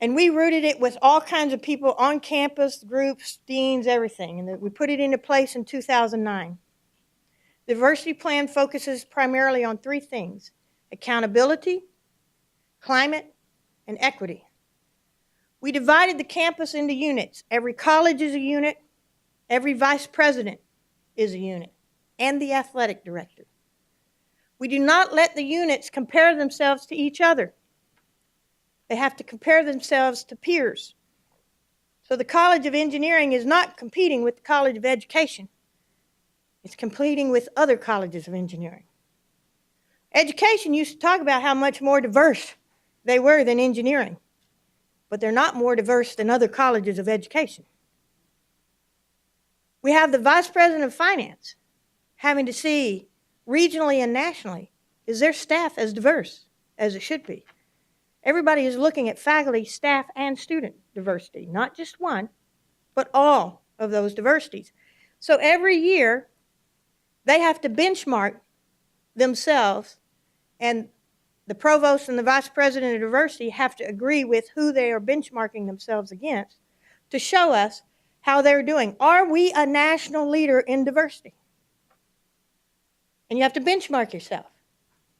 And we rooted it with all kinds of people on campus, groups, deans, everything. And we put it into place in 2009. The diversity plan focuses primarily on three things: accountability, climate, and equity. We divided the campus into units. Every college is a unit. Every vice president is a unit, and the athletic director. We do not let the units compare themselves to each other. They have to compare themselves to peers. So the College of Engineering is not competing with the College of Education. It's competing with other colleges of engineering. Education used to talk about how much more diverse they were than engineering, but they're not more diverse than other colleges of education. We have the Vice President of Finance having to see regionally and nationally, is their staff as diverse as it should be? Everybody is looking at faculty, staff, and student diversity, not just one, but all of those diversities. So every year, they have to benchmark themselves, and the provost and the vice president of diversity have to agree with who they are benchmarking themselves against to show us how they're doing. Are we a national leader in diversity? And you have to benchmark yourself.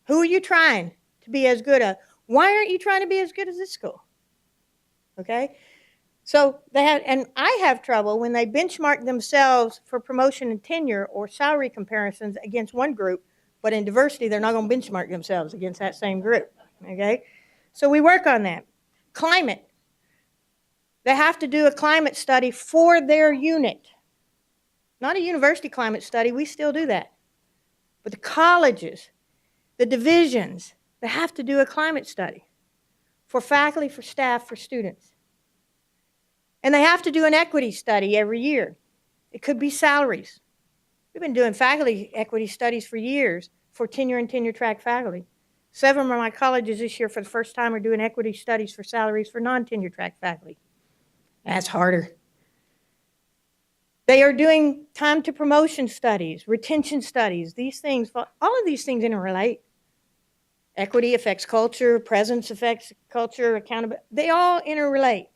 Who are you trying to be as good at? Why aren't you trying to be as good as this school? Okay? So they have, and I have trouble when they benchmark themselves for promotion and tenure or salary comparisons against one group, but in diversity, they're not going to benchmark themselves against that same group. Okay? So we work on that. Climate. They have to do a climate study for their unit. Not a university climate study, we still do that. But the colleges, the divisions, they have to do a climate study for faculty, for staff, for students. And they have to do an equity study every year. It could be salaries. We've been doing faculty equity studies for years for tenure and tenure track faculty. 7 of my colleges this year for the first time are doing equity studies for salaries for non-tenure track faculty. That's harder. They are doing time to promotion studies, retention studies, these things, all of these things interrelate. Equity affects culture, presence affects culture, accountability, they all interrelate.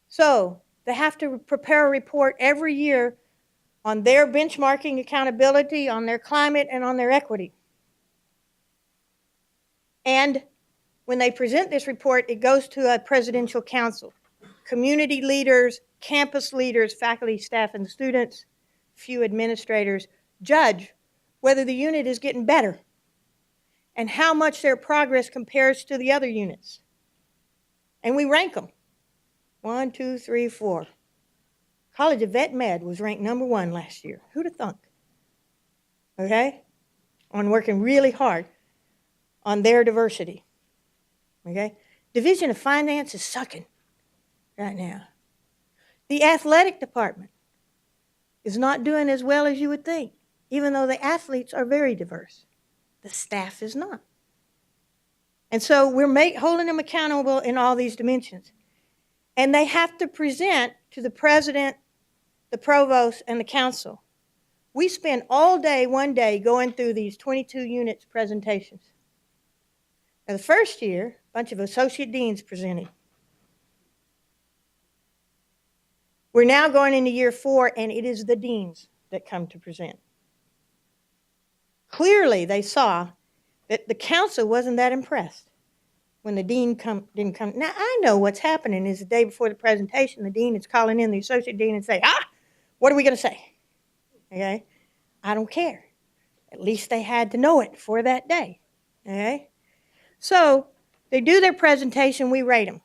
So they have to prepare a report every year on their benchmarking accountability, on their climate, and on their equity. And when they present this report, it goes to a presidential council. Community leaders, campus leaders, faculty, staff, and students, few administrators, judge whether the unit is getting better and how much their progress compares to the other units. And we rank them. 1, 2, 3, 4. College of Vet Med was ranked #1 last year. Who'd have thunk? Okay? On working really hard on their diversity. Okay? Division of Finance is sucking right now. The athletic department is not doing as well as you would think, even though the athletes are very diverse. The staff is not. And so we're holding them accountable in all these dimensions. And they have to present to the president, the provost, and the council. We spend all day, one day, going through these 22 units presentations. Now, the first year, a bunch of associate deans presented. We're now going into year 4, and it is the deans that come to present. Clearly, they saw that the council wasn't that impressed when the dean didn't come. Now, I know what's happening is the day before the presentation, the dean is calling in the associate dean and say, what are we going to say? Okay? I don't care. At least they had to know it for that day. Okay? So they do their presentation, we rate them.